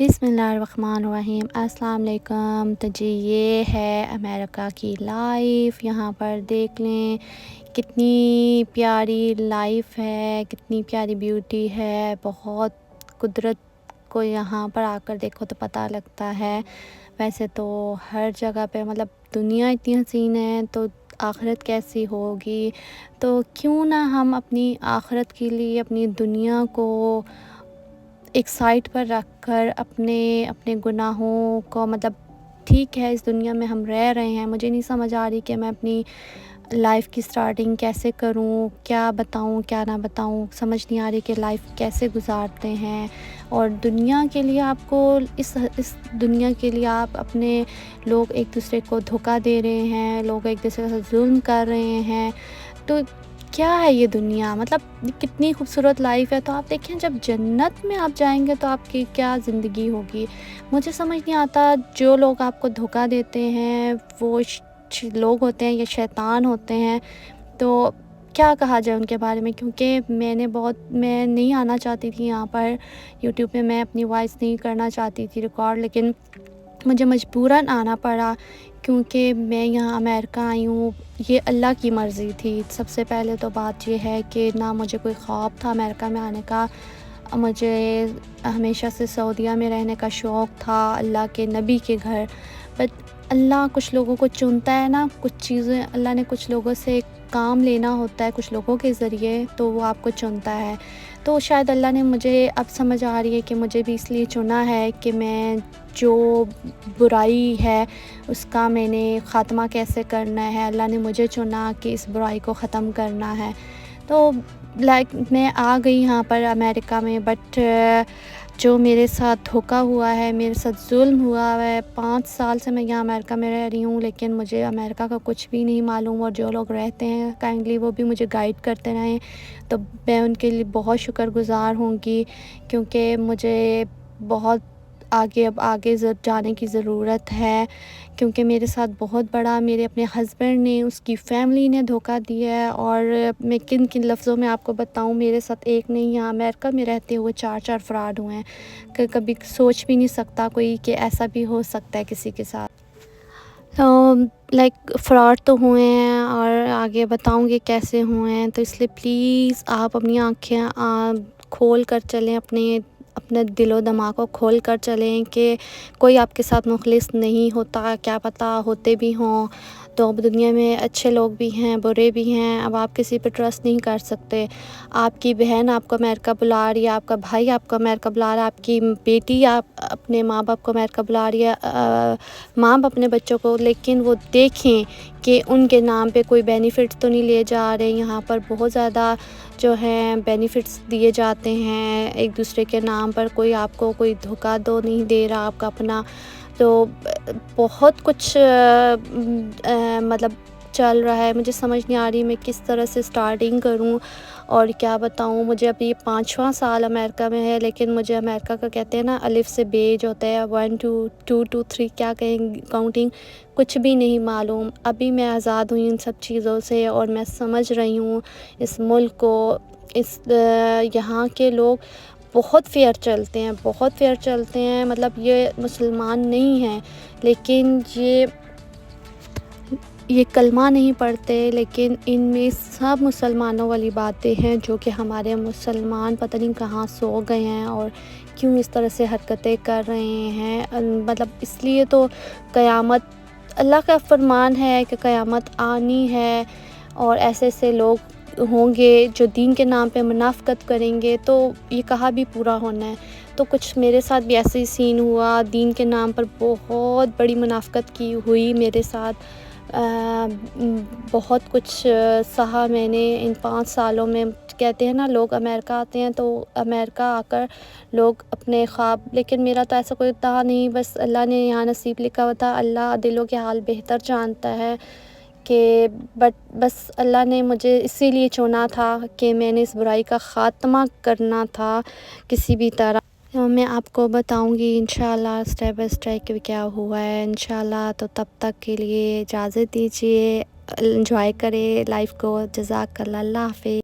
بسم اللہ الرحمن الرحیم۔ السلام علیکم۔ تو جی یہ ہے امریکہ کی لائف۔ یہاں پر دیکھ لیں کتنی پیاری لائف ہے، کتنی پیاری بیوٹی ہے۔ بہت قدرت کو یہاں پر آ کر دیکھو تو پتہ لگتا ہے۔ ویسے تو ہر جگہ پہ دنیا اتنی حسین ہے تو آخرت کیسی ہوگی، تو کیوں نہ ہم اپنی آخرت کے لیے اپنی دنیا کو ایک سائٹ پر رکھ کر اپنے گناہوں کو ٹھیک ہے اس دنیا میں ہم رہ رہے ہیں، مجھے نہیں سمجھ آ رہی کہ میں اپنی لائف کی سٹارٹنگ کیسے کروں، کیا بتاؤں کیا نہ بتاؤں، سمجھ نہیں آ رہی کہ لائف کیسے گزارتے ہیں۔ اور دنیا کے لیے آپ کو اس دنیا کے لیے آپ اپنے لوگ ایک دوسرے کو دھوکہ دے رہے ہیں، لوگ ایک دوسرے سے ظلم کر رہے ہیں، تو کیا ہے یہ دنیا؟ کتنی خوبصورت لائف ہے۔ تو آپ دیکھیں جب جنت میں آپ جائیں گے تو آپ کی کیا زندگی ہوگی۔ مجھے سمجھ نہیں آتا جو لوگ آپ کو دھوکہ دیتے ہیں وہ لوگ ہوتے ہیں یا شیطان ہوتے ہیں، تو کیا کہا جائے ان کے بارے میں، کیونکہ میں نہیں آنا چاہتی تھی یہاں پر یوٹیوب پہ، میں اپنی وائس نہیں کرنا چاہتی تھی ریکارڈ، لیکن مجھے مجبوراً آنا پڑا کیونکہ میں یہاں امریکہ آئی ہوں، یہ اللہ کی مرضی تھی۔ سب سے پہلے تو بات یہ ہے کہ نہ مجھے کوئی خواب تھا امریکہ میں آنے کا، مجھے ہمیشہ سے سعودیہ میں رہنے کا شوق تھا، اللہ کے نبی کے گھر، بٹ اللہ کچھ لوگوں کو چنتا ہے نا، کچھ چیزیں اللہ نے کچھ لوگوں سے کام لینا ہوتا ہے کچھ لوگوں کے ذریعے، تو وہ آپ کو چنتا ہے۔ تو شاید اللہ نے مجھے اب سمجھ آ رہی ہے کہ مجھے بھی اس لیے چنا ہے کہ میں جو برائی ہے اس کا میں نے خاتمہ کیسے کرنا ہے، اللہ نے مجھے چنا کہ اس برائی کو ختم کرنا ہے۔ تو میں آ گئی یہاں پر امریکہ میں، بٹ جو میرے ساتھ دھوکہ ہوا ہے، میرے ساتھ ظلم ہوا ہے، 5 سال سے میں یہاں امریکہ میں رہ رہی ہوں، لیکن مجھے امریکہ کا کچھ بھی نہیں معلوم، اور جو لوگ رہتے ہیں کائنڈلی وہ بھی مجھے گائیڈ کرتے رہیں، تو میں ان کے لیے بہت شکر گزار ہوں گی، کیونکہ مجھے بہت آگے جانے کی ضرورت ہے، کیونکہ میرے ساتھ بہت بڑا میرے اپنے ہسبینڈ نے، اس کی فیملی نے دھوکہ دیا ہے، اور میں کن لفظوں میں آپ کو بتاؤں، میرے ساتھ ایک نہیں، یہاں امریکہ میں رہتے ہوئے 4 فراڈ ہوئے ہیں، کہ کبھی سوچ بھی نہیں سکتا کوئی کہ ایسا بھی ہو سکتا ہے کسی کے ساتھ۔ فراڈ تو ہوئے ہیں، اور آگے بتاؤں گی کیسے ہوئے ہیں، تو اس لیے پلیز آپ اپنی آنکھیں کھول کر چلیں، اپنے دل و دماغ کو کھول کر چلیں کہ کوئی آپ کے ساتھ مخلص نہیں ہوتا، کیا پتہ ہوتے بھی ہوں، تو اب دنیا میں اچھے لوگ بھی ہیں برے بھی ہیں، اب آپ کسی پہ ٹرسٹ نہیں کر سکتے۔ آپ کی بہن آپ کو امریکہ بلا رہی ہے، آپ کا بھائی آپ کو امریکہ بلا رہا ہے، آپ کی بیٹی آپ اپنے ماں باپ کو امریکہ بلا رہی ہے، ماں باپ اپنے بچوں کو، لیکن وہ دیکھیں کہ ان کے نام پہ کوئی بینیفٹ تو نہیں لیے جا رہے۔ یہاں پر بہت زیادہ جو ہیں بینیفٹس دیے جاتے ہیں ایک دوسرے کے نام پر، کوئی آپ کو کوئی دھوکہ نہیں دے رہا آپ کا اپنا، تو بہت کچھ چل رہا ہے، مجھے سمجھ نہیں آ رہی میں کس طرح سے سٹارٹنگ کروں اور کیا بتاؤں۔ مجھے ابھی یہ 5واں سال امریکہ میں ہے، لیکن مجھے امریکہ کا کہتے ہیں نا الف سے بے جو ہوتا ہے 1 2 2 3 کیا کہیں کاؤنٹنگ، کچھ بھی نہیں معلوم۔ ابھی میں آزاد ہوئی ان سب چیزوں سے، اور میں سمجھ رہی ہوں اس ملک کو، یہاں کے لوگ بہت فیئر چلتے ہیں، بہت فیئر چلتے ہیں، یہ مسلمان نہیں ہیں لیکن یہ کلمہ نہیں پڑھتے، لیکن ان میں سب مسلمانوں والی باتیں ہیں جو کہ ہمارے مسلمان پتہ نہیں کہاں سو گئے ہیں اور کیوں اس طرح سے حرکتیں کر رہے ہیں۔ اس لیے تو قیامت اللہ کا فرمان ہے کہ قیامت آنی ہے، اور ایسے لوگ ہوں گے جو دین کے نام پہ منافقت کریں گے، تو یہ کہا بھی پورا ہونا ہے۔ تو کچھ میرے ساتھ بھی ایسے ہی سین ہوا، دین کے نام پر بہت بڑی منافقت کی ہوئی میرے ساتھ، بہت کچھ سہا میں نے ان 5 سالوں میں۔ کہتے ہیں نا لوگ امریکہ آتے ہیں تو امریکہ آ کر لوگ اپنے خواب، لیکن میرا تو ایسا کوئی تھا نہیں، بس اللہ نے یہاں نصیب لکھا ہوا تھا، اللہ دلوں کے حال بہتر جانتا ہے کہ بس اللہ نے مجھے اسی لیے چنا تھا کہ میں نے اس برائی کا خاتمہ کرنا تھا کسی بھی طرح۔ تو میں آپ کو بتاؤں گی انشاءاللہ اسٹیپ بائی اسٹیپ کیا ہوا ہے انشاءاللہ، تو تب تک کے لیے اجازت دیجیے، انجوائے کرے لائف کو، جزاک اللہ، اللہ حافظ۔